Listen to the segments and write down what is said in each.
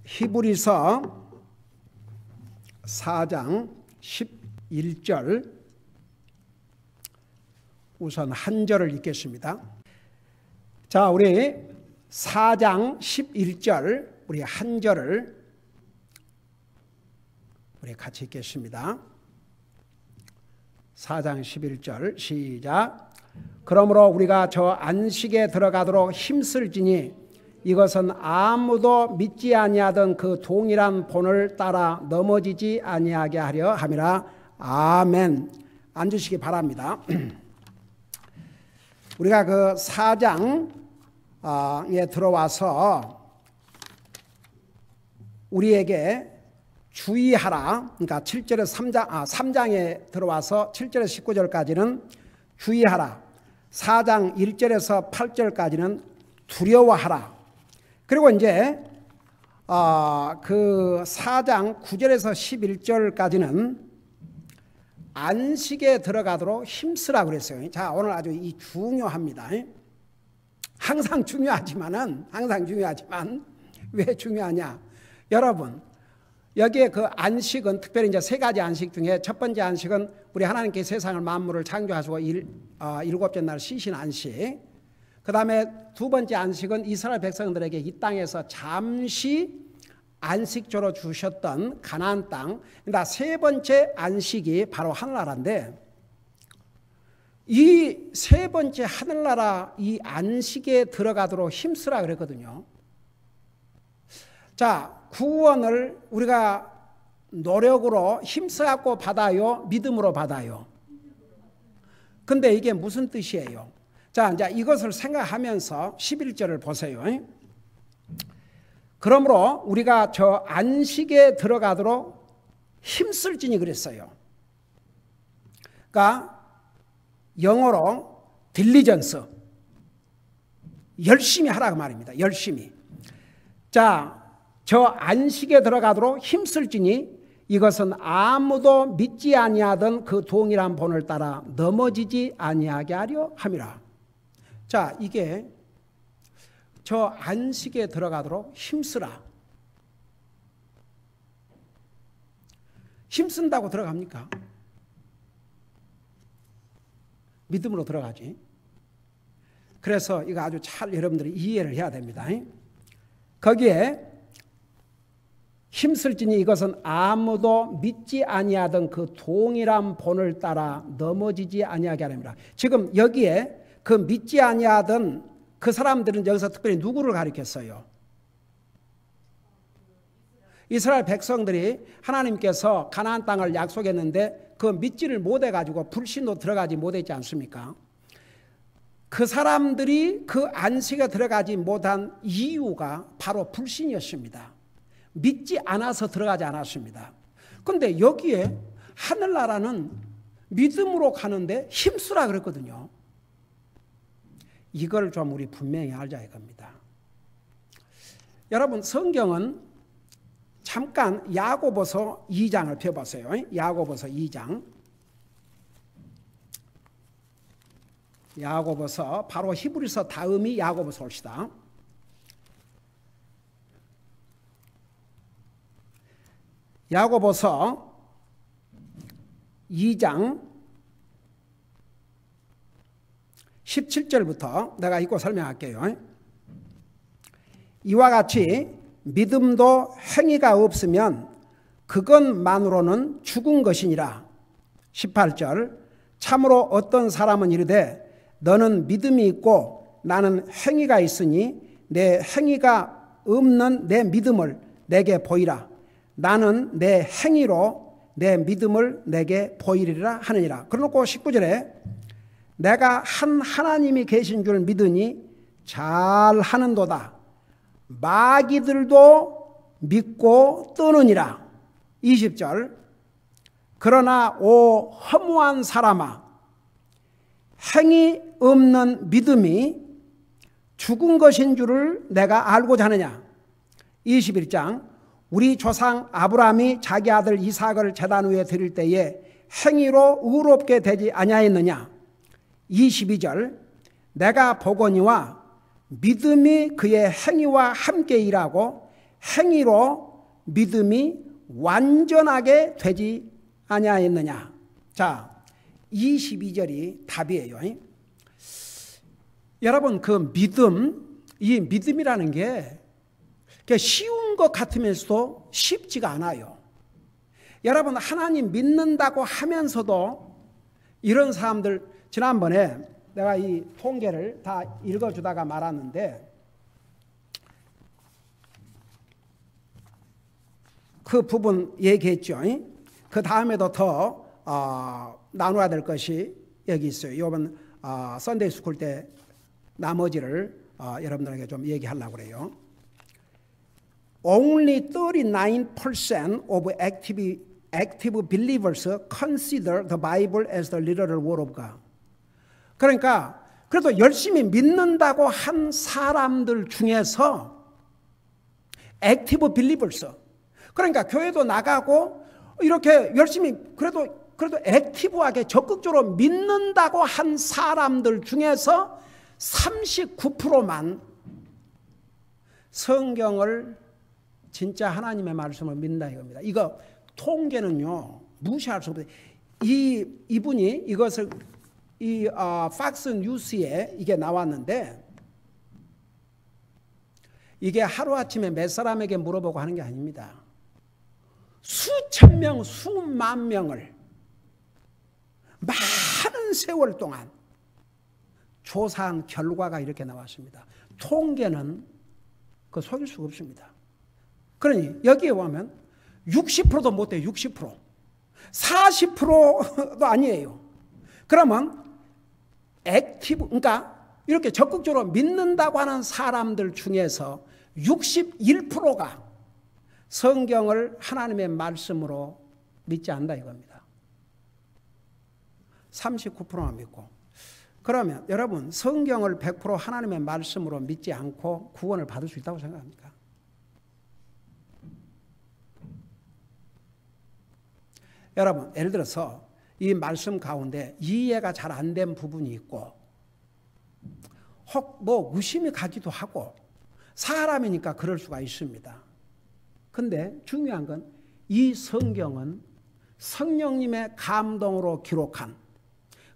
히브리서 4장 11절 우선 한 절을 읽겠습니다. 자, 우리 4장 11절 우리 한 절을 우리 같이 읽겠습니다. 4장 11절 시작. 그러므로 우리가 저 안식에 들어가도록 힘쓸지니 이것은 아무도 믿지 아니하던 그 동일한 본을 따라 넘어지지 아니하게 하려 함이라. 아멘. 앉으시기 바랍니다. 우리가 그 4장에 들어와서 우리에게 주의하라. 그러니까 7절에서 3장에 들어와서 7절에서 19절까지는 주의하라. 4장 1절에서 8절까지는 두려워하라. 그리고 이제 그 4장 9절에서 11절까지는 안식에 들어가도록 힘쓰라 그랬어요. 자, 오늘 아주 이 중요합니다. 항상 중요하지만 왜 중요하냐? 여러분, 여기에 그 안식은 특별히 이제 세 가지 안식 중에 첫 번째 안식은 우리 하나님께 세상을 만물을 창조하시고 일곱째 날 쉬신 안식. 그 다음에 두 번째 안식은 이스라엘 백성들에게 이 땅에서 잠시 안식조로 주셨던 가나안 땅. 그러니까 세 번째 안식이 바로 하늘나라인데 이 세 번째 하늘나라 이 안식에 들어가도록 힘쓰라 그랬거든요. 자, 구원을 우리가 노력으로 힘써갖고 받아요? 믿음으로 받아요? 근데 이게 무슨 뜻이에요? 자, 이제 이것을 생각하면서 11절을 보세요. 그러므로 우리가 저 안식에 들어가도록 힘쓸지니 그랬어요. 그러니까 영어로 딜리전스, 열심히 하라고 말입니다. 열심히. 자, 저 안식에 들어가도록 힘쓸지니 이것은 아무도 믿지 아니하던 그 동일한 본을 따라 넘어지지 아니하게 하려 함이라. 자, 이게 저 안식에 들어가도록 힘쓰라. 힘쓴다고 들어갑니까? 믿음으로 들어가지. 그래서 이거 아주 잘 여러분들이 이해를 해야 됩니다. 거기에 힘쓸지니 이것은 아무도 믿지 아니하던 그 동일한 본을 따라 넘어지지 아니하게 하렵니다. 지금 여기에 그 믿지 아니하던 그 사람들은 여기서 특별히 누구를 가리켰어요? 이스라엘 백성들이 하나님께서 가나안 땅을 약속했는데 그 믿지를 못해가지고 불신도 들어가지 못했지 않습니까? 그 사람들이 그 안식에 들어가지 못한 이유가 바로 불신이었습니다. 믿지 않아서 들어가지 않았습니다. 그런데 여기에 하늘나라는 믿음으로 가는데 힘쓰라 그랬거든요. 이걸 좀 우리 분명히 알자 이겁니다. 여러분, 성경은 잠깐 야고보서 2장을 펴보세요. 야고보서 2장. 야고보서 바로 히브리서 다음이 야고보서 옵시다. 야고보서 2장 17절부터 내가 읽고 설명할게요. 이와 같이 믿음도 행위가 없으면 그것만으로는 죽은 것이니라. 18절 참으로 어떤 사람은 이르되 너는 믿음이 있고 나는 행위가 있으니 내 행위가 없는 내 믿음을 내게 보이라. 나는 내 행위로 내 믿음을 내게 보이리라 하느니라. 그러놓고 19절에 내가 한 하나님이 계신 줄 믿으니 잘하는도다. 마귀들도 믿고 떠느니라. 20절 그러나 오 허무한 사람아 행위 없는 믿음이 죽은 것인 줄을 내가 알고자 하느냐. 21장 우리 조상 아브라함이 자기 아들 이삭을 제단 위에 드릴 때에 행위로 의롭게 되지 아니하였느냐. 22절 내가 보거니와 믿음이 그의 행위와 함께 일하고 행위로 믿음이 완전하게 되지 아니하였느냐. 자, 22절이 답이에요. 여러분, 그 믿음, 이 믿음이라는 게 쉬운 것 같으면서도 쉽지가 않아요. 여러분, 하나님 믿는다고 하면서도 이런 사람들, 지난번에 내가 이 통계를 다 읽어주다가 말았는데, 그 부분 얘기했죠. 그 다음에도 더 나눠야 될 것이 여기 있어요. 이번 썬데이 스쿨 때 나머지를 여러분들에게 좀 얘기하려고 그래요. Only 39% of active believers consider the Bible as the literal word of God. 그러니까 그래도 열심히 믿는다고 한 사람들 중에서 active believers, 그러니까 교회도 나가고 이렇게 열심히 그래도 액티브하게 적극적으로 믿는다고 한 사람들 중에서 39%만 성경을 진짜 하나님의 말씀을 믿는다 이겁니다. 이거 통계는요 무시할 수 없어요. 이분이 이것을 팍스 뉴스에 이게 나왔는데, 이게 하루아침에 몇 사람에게 물어보고 하는 게 아닙니다. 수천 명, 수만 명을 많은 세월 동안 조사한 결과가 이렇게 나왔습니다. 통계는 그 속일 수가 없습니다. 그러니 여기에 보면 60%도 못 돼요. 60%. 40%도 아니에요. 그러면 그러니까 이렇게 적극적으로 믿는다고 하는 사람들 중에서 61%가 성경을 하나님의 말씀으로 믿지 않는다 이겁니다. 39%만 믿고. 그러면 여러분, 성경을 100% 하나님의 말씀으로 믿지 않고 구원을 받을 수 있다고 생각합니까? 여러분, 예를 들어서 이 말씀 가운데 이해가 잘 안 된 부분이 있고, 혹 뭐 의심이 가기도 하고, 사람이니까 그럴 수가 있습니다. 근데 중요한 건 이 성경은 성령님의 감동으로 기록한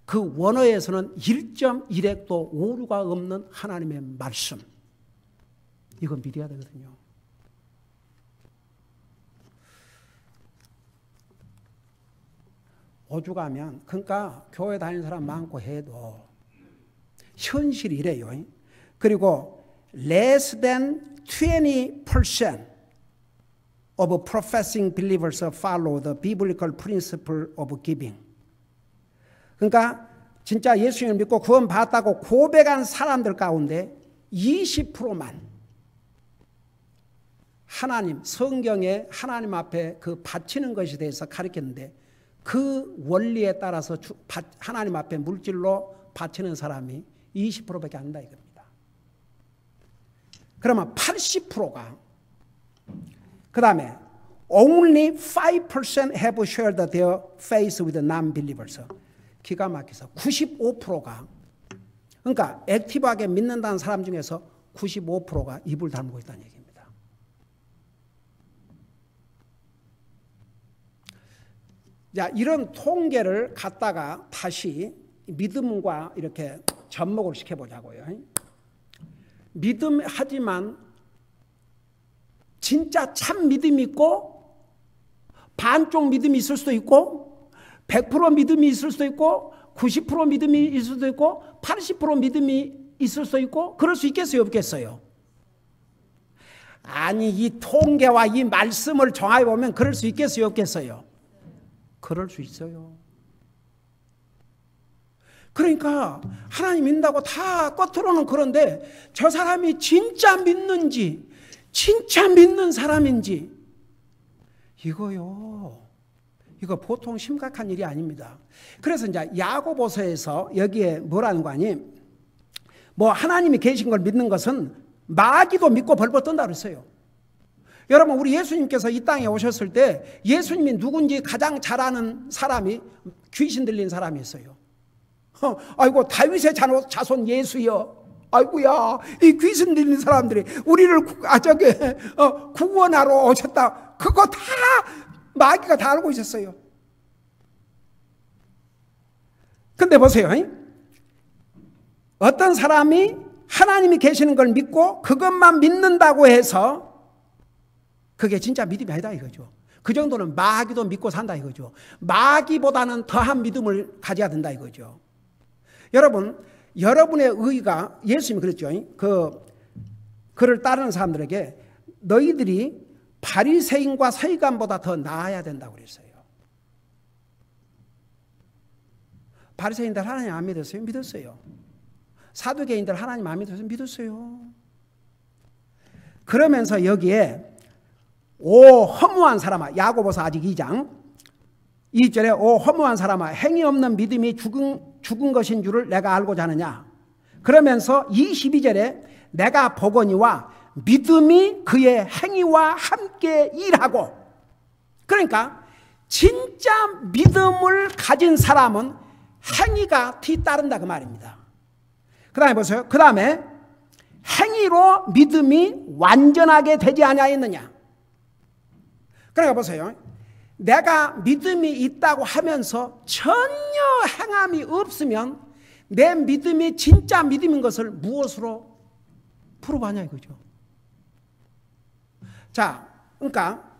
그 원어에서는 1.1핵도 오류가 없는 하나님의 말씀. 이건 믿어야 되거든요. 오죽하면, 그러니까 교회 다니는 사람 많고 해도 현실이 이래요. 그리고 less than 20% of professing believers follow the biblical principle of giving. 그러니까 진짜 예수님을 믿고 구원 받았다고 고백한 사람들 가운데 20%만 하나님, 성경에 하나님 앞에 그 바치는 것에 대해서 가르쳤는데, 그 원리에 따라서 하나님 앞에 물질로 바치는 사람이 20%밖에 안 된다 이겁니다. 그러면 80%가, 그 다음에 only 5% have shared their faith with non-believers. 기가 막혀서 95%가, 그러니까 액티브하게 믿는다는 사람 중에서 95%가 입을 다물고 있다는 얘기입니다. 자, 이런 통계를 갖다가 다시 믿음과 이렇게 접목을 시켜보자고요. 믿음하지만 진짜 참 믿음이 있고, 반쪽 믿음이 있을 수도 있고, 100% 믿음이 있을 수도 있고, 90% 믿음이 있을 수도 있고, 80% 믿음이 있을 수도 있고, 그럴 수 있겠어요, 없겠어요? 아니, 이 통계와 이 말씀을 정하여 보면 그럴 수 있겠어요, 없겠어요? 그럴 수 있어요. 그러니까 하나님 믿는다고 다 겉으로는 그런데 저 사람이 진짜 믿는지, 진짜 믿는 사람인지, 이거 보통 심각한 일이 아닙니다. 그래서 이제 야고보서에서 여기에 뭐라는 거 아니? 뭐 하나님이 계신 걸 믿는 것은 마귀도 믿고 벌벌 떤다 그랬어요. 여러분, 우리 예수님께서 이 땅에 오셨을 때 예수님이 누군지 가장 잘 아는 사람이 귀신 들린 사람이 있어요. 아이고, 다윗의 자손 예수여. 아이고야, 이 귀신 들린 사람들이 우리를 구원하러 오셨다. 그거 다 마귀가 다 알고 있었어요. 근데 보세요. 어떤 사람이 하나님이 계시는 걸 믿고 그것만 믿는다고 해서 그게 진짜 믿음이 아니다 이거죠. 그 정도는 마귀도 믿고 산다 이거죠. 마귀보다는 더한 믿음을 가져야 된다 이거죠. 여러분, 여러분의 의가, 예수님이 그랬죠. 그를 따르는 사람들에게 너희들이 바리새인과 서기관보다 더 나아야 된다고 그랬어요. 바리새인들 하나님 안 믿었어요? 믿었어요. 사두개인들 하나님 안 믿었어요? 믿었어요. 그러면서 여기에 오 허무한 사람아, 야고보서 아직 2장 2절에 오 허무한 사람아, 행위 없는 믿음이 죽은 것인 줄을 내가 알고자 하느냐. 그러면서 22절에 내가 보거니와 믿음이 그의 행위와 함께 일하고. 그러니까 진짜 믿음을 가진 사람은 행위가 뒤따른다 그 말입니다. 그 다음에 보세요. 그 다음에 행위로 믿음이 완전하게 되지 아니하였느냐. 그러니까 보세요. 내가 믿음이 있다고 하면서 전혀 행함이 없으면 내 믿음이 진짜 믿음인 것을 무엇으로 풀어봐냐 이거죠. 자, 그러니까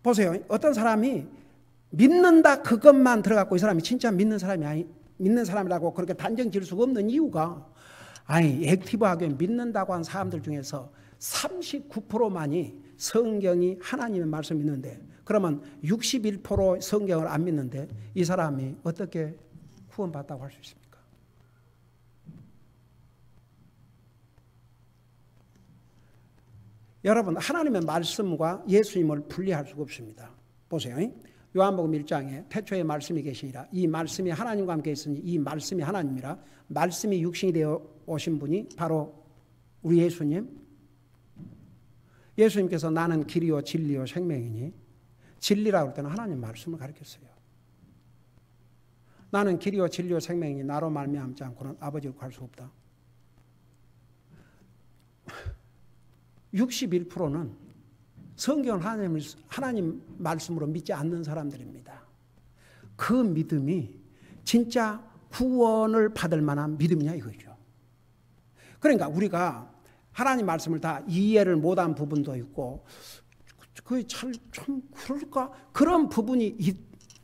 보세요. 어떤 사람이 믿는다 그것만 들어갖고 이 사람이 진짜 믿는 사람이라고 그렇게 단정 지을 수가 없는 이유가, 액티브하게 믿는다고 한 사람들 중에서 39%만이 성경이 하나님의 말씀 믿는데, 그러면 61% 성경을 안 믿는데 이 사람이 어떻게 구원받다고 할 수 있습니까? 여러분, 하나님의 말씀과 예수님을 분리할 수가 없습니다. 보세요. 요한복음 1장에 태초에 말씀이 계시니라. 이 말씀이 하나님과 함께 있으니 이 말씀이 하나님이라. 말씀이 육신이 되어 오신 분이 바로 우리 예수님. 예수님께서 나는 길이요 진리요 생명이니, 진리라고 할 때는 하나님 말씀을 가르쳤어요. 나는 길이요 진리요 생명이니 나로 말미암지 않고는 아버지를 구할 수 없다. 61%는 성경을 하나님 말씀으로 믿지 않는 사람들입니다. 그 믿음이 진짜 구원을 받을 만한 믿음이냐 이거죠. 그러니까 우리가 하나님 말씀을 다 이해를 못한 부분도 있고, 그게 참 그럴까? 그런 부분이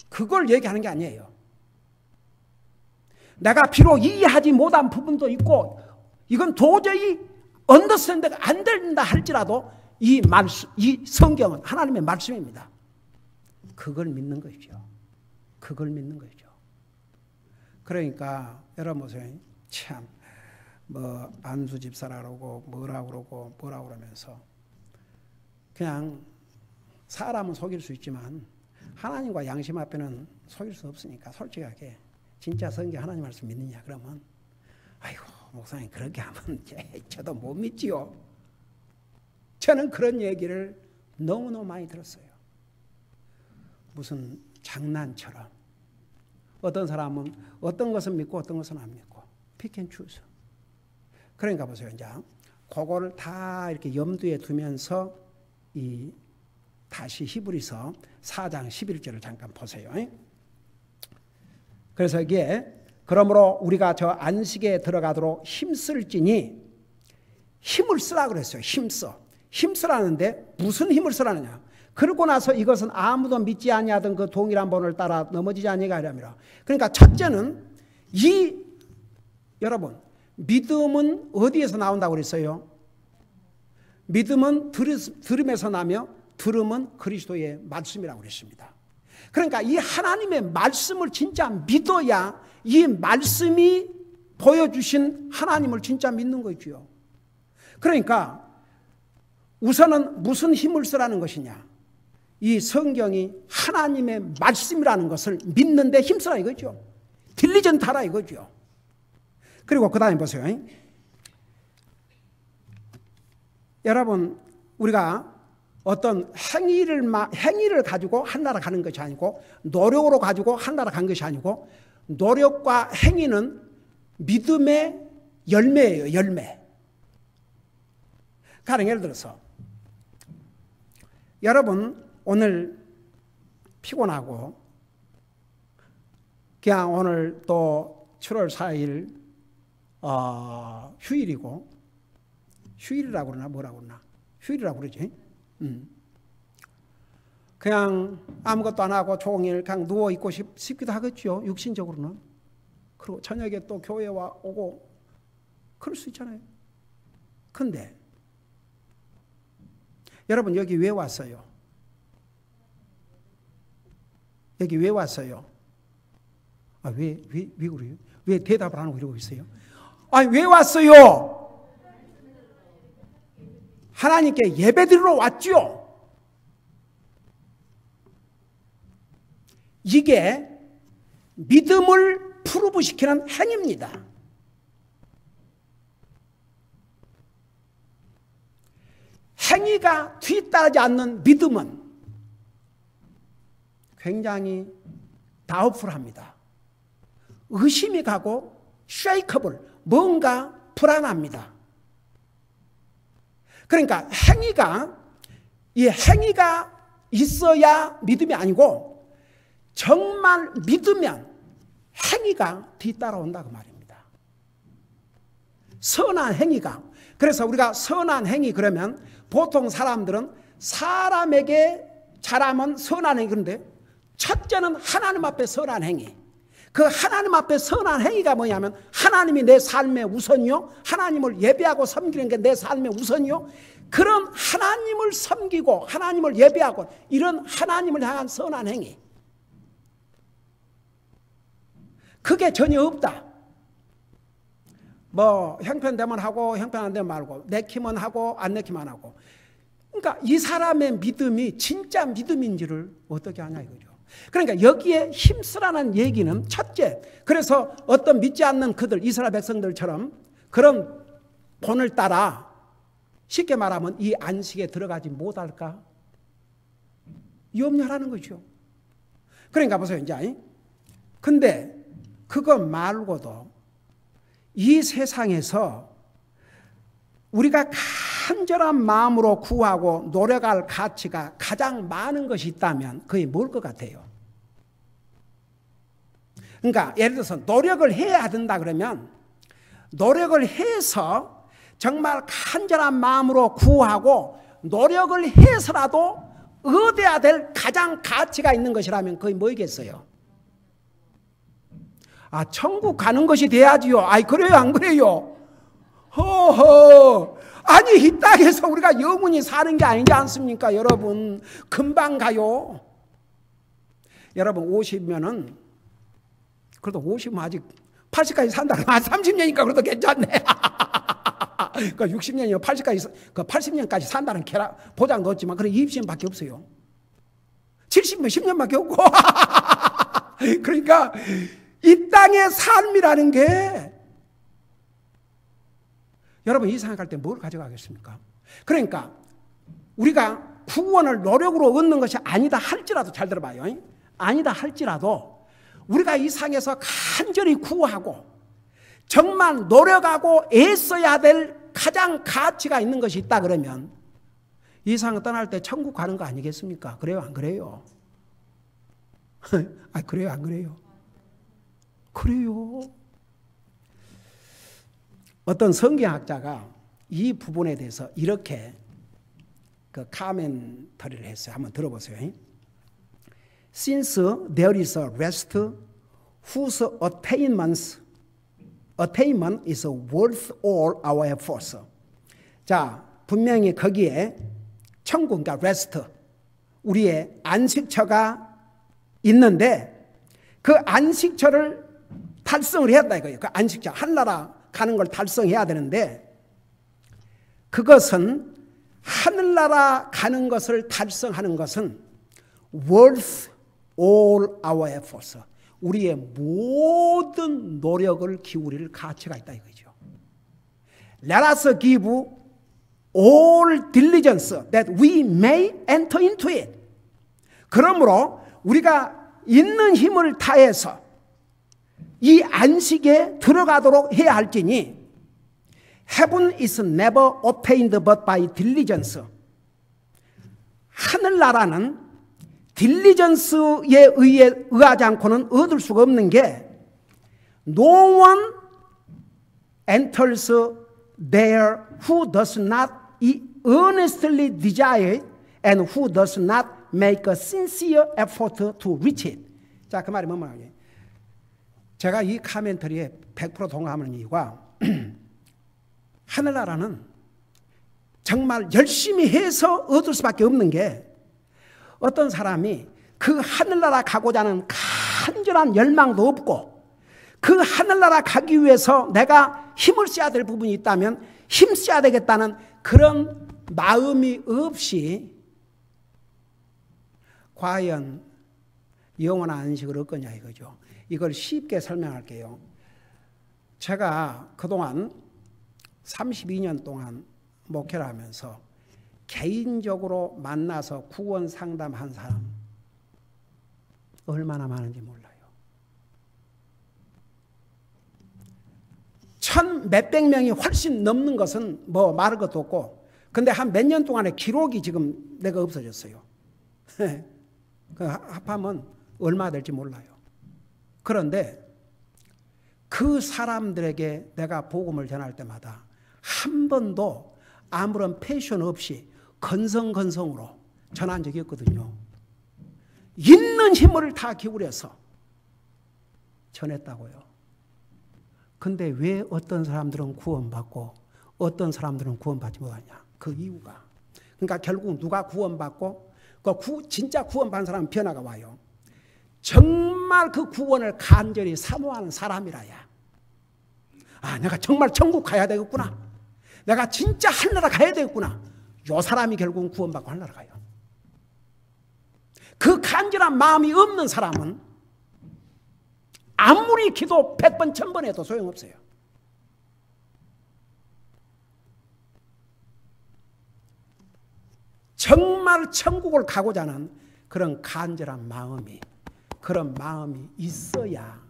그걸 얘기하는 게 아니에요. 내가 비록 이해하지 못한 부분도 있고 이건 도저히 언더스탠드가 안 된다 할지라도 이 성경은 하나님의 말씀입니다. 그걸 믿는 거죠. 그걸 믿는 거죠. 그러니까 여러분 보세요. 참 안수 집사라고 뭐라고 그러면서 그냥 사람은 속일 수 있지만 하나님과 양심 앞에는 속일 수 없으니까 솔직하게 진짜 성경 하나님 말씀 믿느냐 그러면 아이고 목사님 그렇게 하면 저도 못 믿지요. 저는 그런 얘기를 너무너무 많이 들었어요. 무슨 장난처럼. 어떤 사람은 어떤 것은 믿고 어떤 것은 안 믿고 pick and choose. 그러니까 보세요. 이제 그거를 다 이렇게 염두에 두면서 다시 히브리서 4장 11절을 잠깐 보세요. 그래서 이게 그러므로 우리가 저 안식에 들어가도록 힘쓸지니, 힘을 쓰라 그랬어요. 힘쓰라는데 무슨 힘을 쓰라느냐. 그러고 나서 이것은 아무도 믿지 아니하던 그 동일한 본을 따라 넘어지지 아니하게 하려니라. 그러니까 첫째는 여러분 믿음은 어디에서 나온다고 그랬어요? 믿음은 들음에서 나며 들음은 그리스도의 말씀이라고 그랬습니다. 그러니까 이 하나님의 말씀을 진짜 믿어야 이 말씀이 보여주신 하나님을 진짜 믿는 거죠. 그러니까 우선은 무슨 힘을 쓰라는 것이냐. 이 성경이 하나님의 말씀이라는 것을 믿는데 힘쓰라 이거죠. 딜리전트하라 이거죠. 그리고 그 다음에 보세요. 여러분 우리가 어떤 행위를 가지고 하나라 가는 것이 아니고 노력으로 가지고 하나라 간 것이 아니고 노력과 행위는 믿음의 열매예요, 열매. 가령 예를 들어서 여러분 오늘 피곤하고 그냥 오늘 또 7월 4일 휴일이고, 휴일이라고 그러나 뭐라고 그러나 휴일이라고 그러지. 그냥 아무것도 안 하고 종일 그냥 누워있고 싶기도 하겠죠, 육신적으로는. 그리고 저녁에 또 교회 오고 그럴 수 있잖아요. 근데 여러분 여기 왜 왔어요? 여기 왜 왔어요? 왜 그래요? 왜 대답을 안 하고 이러고 있어요? 왜 왔어요? 하나님께 예배드리러 왔죠. 이게 믿음을 프루브시키는 행위입니다. 행위가 뒤따르지 않는 믿음은 굉장히 다우트풀합니다. 의심이 가고 쉐이커블, 뭔가 불안합니다. 그러니까 이 행위가 있어야 믿음이 아니고 정말 믿으면 행위가 뒤따라온다 그 말입니다. 선한 행위가. 그래서 우리가 선한 행위 그러면 보통 사람들은 사람에게 잘하면 선한 행위, 그런데 첫째는 하나님 앞에 선한 행위. 그 하나님 앞에 선한 행위가 뭐냐면 하나님이 내 삶의 우선이요, 하나님을 예배하고 섬기는 게 내 삶의 우선이요, 그런 하나님을 섬기고 하나님을 예배하고 이런 하나님을 향한 선한 행위, 그게 전혀 없다. 뭐 형편되면 하고 형편 안 되면 말고, 내키면 하고 안 내키면 하고. 그러니까 이 사람의 믿음이 진짜 믿음인지를 어떻게 아냐 이거죠. 그러니까 여기에 힘쓰라는 얘기는 첫째, 그래서 어떤 믿지 않는 그들, 이스라엘 백성들처럼 그런 본을 따라 쉽게 말하면 이 안식에 들어가지 못할까 염려하는 거죠. 그러니까 보세요 이제. 근데 그거 말고도 이 세상에서 우리가 간절한 마음으로 구하고 노력할 가치가 가장 많은 것이 있다면 그게 뭘 것 같아요? 그러니까 예를 들어서 노력을 해야 된다 그러면 노력을 해서 정말 간절한 마음으로 구하고 노력을 해서라도 얻어야 될 가장 가치가 있는 것이라면 그게 뭐겠어요? 천국 가는 것이 돼야지요. 그래요 안 그래요? 허허. 아니 이 땅에서 우리가 영원히 사는 게 아니지 않습니까? 여러분 금방 가요. 여러분 50면은 그래도 50은 아직 80까지 산다. 30년이니까 그래도 괜찮네. 그러니까 60년이요 80까지 그 80년까지 산다는 보장도 없지만 그래 20년밖에 없어요. 70년 10년밖에 없고. 그러니까 이 땅의 삶이라는 게 여러분 이 세상 갈 때 뭘 가져가겠습니까? 그러니까 우리가 구원을 노력으로 얻는 것이 아니다 할지라도, 잘 들어봐요. 아니다 할지라도 우리가 이 세상에서 간절히 구하고 정말 노력하고 애써야 될 가장 가치가 있는 것이 있다 그러면 이 세상을 떠날 때 천국 가는 거 아니겠습니까? 그래요 안 그래요? 그래요 안 그래요? 그래요. 어떤 성경학자가 이 부분에 대해서 이렇게 그 카멘터리를 했어요. 한번 들어보세요. Since there is a rest whose attainment is worth all our efforts. 자, 분명히 거기에 천국, 그러니까 rest, 우리의 안식처가 있는데 그 안식처를 달성을 해야 한다 이거예요. 그 안식처, 하늘나라 가는 걸 달성해야 되는데 그것은 하늘나라 가는 것을 달성하는 것은 worth all our efforts, 우리의 모든 노력을 기울일 가치가 있다 이거죠. Let us give all diligence that we may enter into it. 그러므로 우리가 있는 힘을 다해서 이 안식에 들어가도록 해야 할지니 Heaven is never obtained but by diligence. 하늘나라는 딜리전스에 의하지 않고는 얻을 수가 없는 게 No one enters there who does not earnestly desire it and who does not make a sincere effort to reach it. 자, 그 말이 뭐냐? 제가 이 카멘터리에 100% 동감하는 이유가 하늘나라는 정말 열심히 해서 얻을 수밖에 없는 게 어떤 사람이 그 하늘나라 가고자 하는 간절한 열망도 없고 그 하늘나라 가기 위해서 내가 힘을 써야 될 부분이 있다면 힘 써야 되겠다는 그런 마음이 없이 과연 영원한 안식을 얻겠냐 이거죠. 이걸 쉽게 설명할게요. 제가 그동안 32년 동안 목회를 하면서 개인적으로 만나서 구원 상담한 사람 얼마나 많은지 몰라요. 1,000몇백 명이 훨씬 넘는 것은 뭐 말할 것도 없고 근데 한 몇 년 동안의 기록이 지금 내가 없어졌어요. 그 합하면 얼마 될지 몰라요. 그런데 그 사람들에게 내가 복음을 전할 때마다 한 번도 아무런 패션 없이 건성건성으로 전한 적이 없거든요. 있는 힘을 다 기울여서 전했다고요. 근데 왜 어떤 사람들은 구원받고 어떤 사람들은 구원받지 못하냐. 그 이유가. 그러니까 결국 누가 구원받고 진짜 구원받은 사람은 변화가 와요. 정말 그 구원을 간절히 사모하는 사람이라야. 아, 내가 정말 천국 가야 되겠구나. 내가 진짜 하늘나라 가야 되겠구나. 요 사람이 결국은 구원받고 하늘나라 가요. 그 간절한 마음이 없는 사람은 아무리 기도 100번, 1000번 해도 소용없어요. 정말 천국을 가고자 하는 그런 간절한 마음이, 그런 마음이 있어야.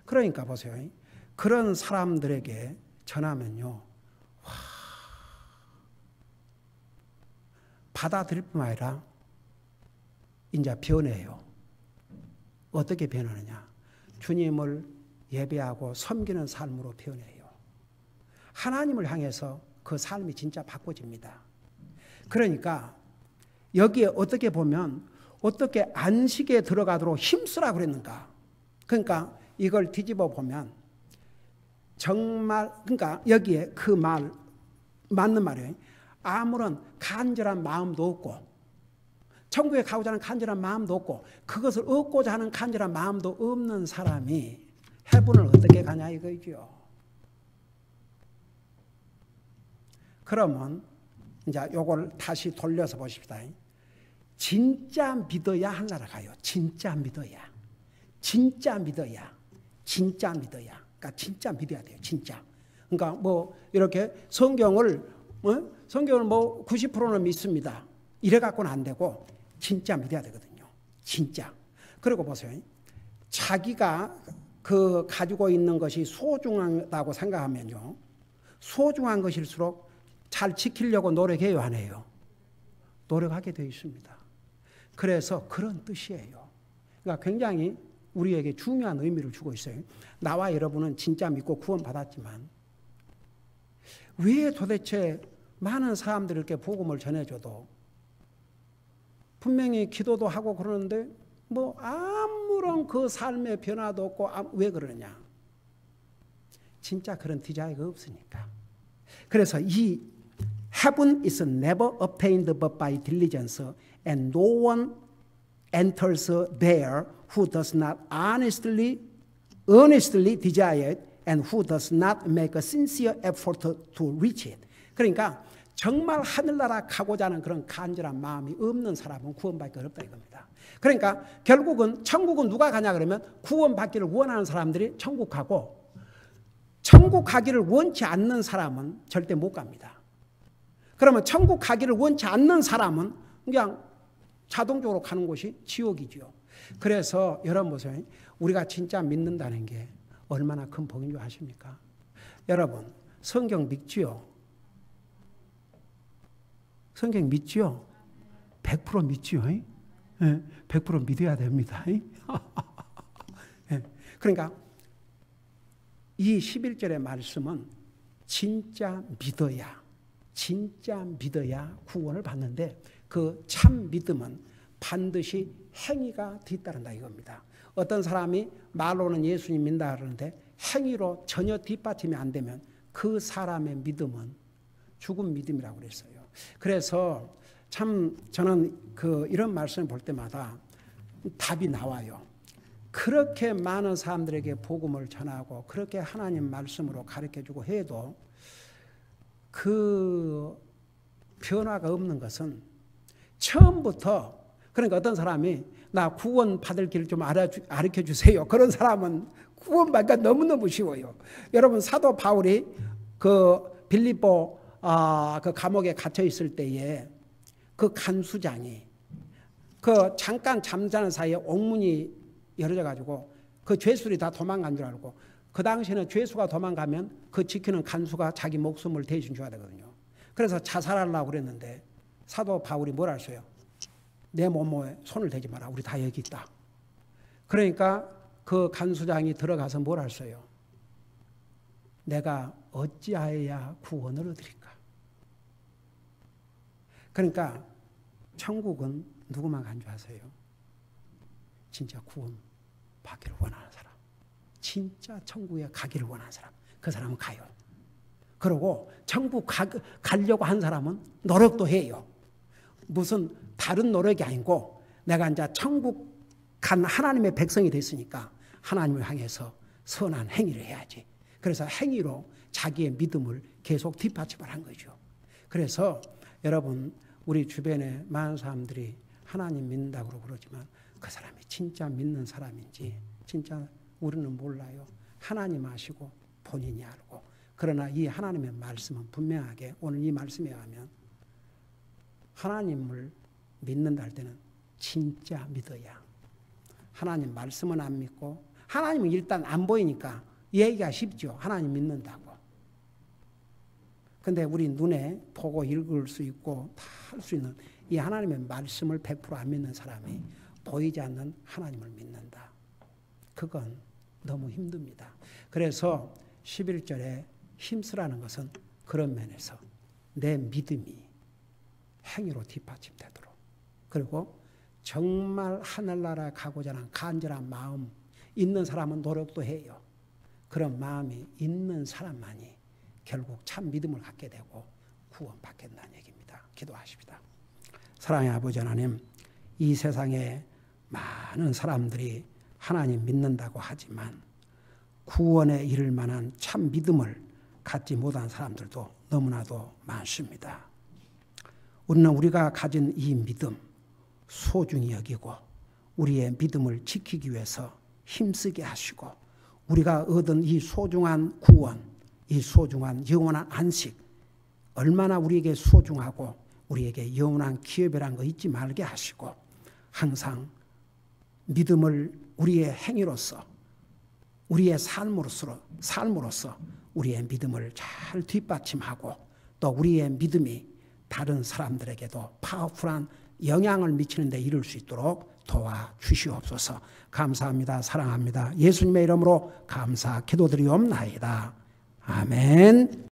그러니까 보세요. 그런 사람들에게 전하면요. 받아들일 뿐만 아니라 이제 변해요. 어떻게 변하느냐. 주님을 예배하고 섬기는 삶으로 변해요. 하나님을 향해서 그 삶이 진짜 바꿔집니다. 그러니까 여기에 어떻게 보면 어떻게 안식에 들어가도록 힘쓰라 그랬는가. 그러니까 이걸 뒤집어 보면 정말 그러니까 여기에 그 말 맞는 말이에요. 아무런 간절한 마음도 없고 천국에 가고자 하는 간절한 마음도 없고 그것을 얻고자 하는 간절한 마음도 없는 사람이 해분을 어떻게 가냐 이거죠. 그러면 이제 요걸 다시 돌려서 보십시다. 진짜 믿어야 하늘나라 가요. 진짜 믿어야. 진짜 믿어야. 진짜 믿어야. 그러니까 진짜 믿어야 돼요. 진짜. 그러니까 뭐 이렇게 성경을 뭐 90%는 믿습니다. 이래 갖고는 안 되고 진짜 믿어야 되거든요. 진짜. 그리고 보세요. 자기가 그 가지고 있는 것이 소중하다고 생각하면요. 소중한 것일수록 잘 지키려고 노력해요, 안 해요? 노력하게 되어 있습니다. 그래서 그런 뜻이에요. 그러니까 굉장히 우리에게 중요한 의미를 주고 있어요. 나와 여러분은 진짜 믿고 구원받았지만 왜 도대체 많은 사람들에게 복음을 전해줘도 분명히 기도도 하고 그러는데 뭐 아무런 그 삶의 변화도 없고 왜 그러냐? 진짜 그런 디자이가 없으니까. 그래서 이 Heaven is never obtained but by diligence, and no one enters there who does not earnestly desire it, and who does not make a sincere effort to reach it. 그러니까 정말 하늘나라 가고자 하는 그런 간절한 마음이 없는 사람은 구원받기 어렵다 이겁니다. 그러니까 결국은 천국은 누가 가냐 그러면 구원받기를 원하는 사람들이 천국 가고 천국 가기를 원치 않는 사람은 절대 못 갑니다. 그러면 천국 가기를 원치 않는 사람은 그냥 자동적으로 가는 곳이 지옥이죠. 그래서 여러분 보세요. 우리가 진짜 믿는다는 게 얼마나 큰 복인 줄 아십니까? 여러분 성경 믿지요? 성경 믿지요? 100% 믿지요? 100% 믿어야 됩니다. 그러니까 이 11절의 말씀은 진짜 믿어야 구원을 받는데 그 참 믿음은 반드시 행위가 뒤따른다 이겁니다. 어떤 사람이 말로는 예수님 믿는다 그러는데 행위로 전혀 뒷받침이 안 되면 그 사람의 믿음은 죽은 믿음이라고 그랬어요. 그래서 참 저는 이런 말씀을 볼 때마다 답이 나와요. 그렇게 많은 사람들에게 복음을 전하고 그렇게 하나님 말씀으로 가르쳐주고 해도 그 변화가 없는 것은 처음부터, 그러니까 어떤 사람이 나 구원 받을 길 좀 가르쳐 주세요. 그런 사람은 구원 받기가 너무너무 쉬워요. 여러분 사도 바울이 그 빌립보 그 감옥에 갇혀 있을 때에 그 간수장이 그 잠깐 잠자는 사이에 옥문이 열어져 가지고 그 죄수들이 다 도망간 줄 알고, 그 당시에는 죄수가 도망가면 그 지키는 간수가 자기 목숨을 대신 줘야 되거든요. 그래서 자살하려고 그랬는데 사도 바울이 뭐라 했어요? 내 몸에 손을 대지 마라. 우리 다 여기 있다. 그러니까 그 간수장이 들어가서 뭐라 했어요? 내가 어찌하여야 구원을 얻으리까? 그러니까 천국은 누구만 간 줄 아세요? 진짜 구원 받기를 원하는 사람, 진짜 천국에 가기를 원하는 사람, 그 사람은 가요. 그리고 천국 가려고 한 사람은 노력도 해요. 무슨 다른 노력이 아니고 내가 이제 천국 간 하나님의 백성이 됐으니까 하나님을 향해서 선한 행위를 해야지. 그래서 행위로 자기의 믿음을 계속 뒷받침을 한 거죠. 그래서 여러분 우리 주변에 많은 사람들이 하나님 믿는다고 그러지만 그 사람이 진짜 믿는 사람인지 진짜 우리는 몰라요. 하나님 아시고 본인이 알고. 그러나 이 하나님의 말씀은 분명하게 오늘 이 말씀에 의하면 하나님을 믿는다 할 때는 진짜 믿어야. 하나님 말씀은 안 믿고 하나님은 일단 안 보이니까 얘기가 쉽죠. 하나님 믿는다고. 근데 우리 눈에 보고 읽을 수 있고 다 할 수 있는 이 하나님의 말씀을 100% 안 믿는 사람이 보이지 않는 하나님을 믿는다. 그건 너무 힘듭니다. 그래서 11절에 힘쓰라는 것은 그런 면에서 내 믿음이 행위로 뒷받침되도록, 그리고 정말 하늘나라에 가고자 하는 간절한 마음 있는 사람은 노력도 해요. 그런 마음이 있는 사람만이 결국 참 믿음을 갖게 되고 구원받겠다는 얘기입니다. 기도하십시다. 사랑의 아버지 하나님, 이 세상에 많은 사람들이 하나님 믿는다고 하지만 구원에 이를 만한 참 믿음을 갖지 못한 사람들도 너무나도 많습니다. 우리는 우리가 가진 이 믿음 소중히 여기고 우리의 믿음을 지키기 위해서 힘쓰게 하시고, 우리가 얻은 이 소중한 구원, 이 소중한 영원한 안식 얼마나 우리에게 소중하고 우리에게 영원한 기업이라는 거 잊지 말게 하시고, 항상 믿음을 우리의 행위로서 우리의 삶으로서 우리의 믿음을 잘 뒷받침하고 또 우리의 믿음이 다른 사람들에게도 파워풀한 영향을 미치는 데 이룰 수 있도록 도와주시옵소서. 감사합니다. 사랑합니다. 예수님의 이름으로 감사 기도드리옵나이다. 아멘.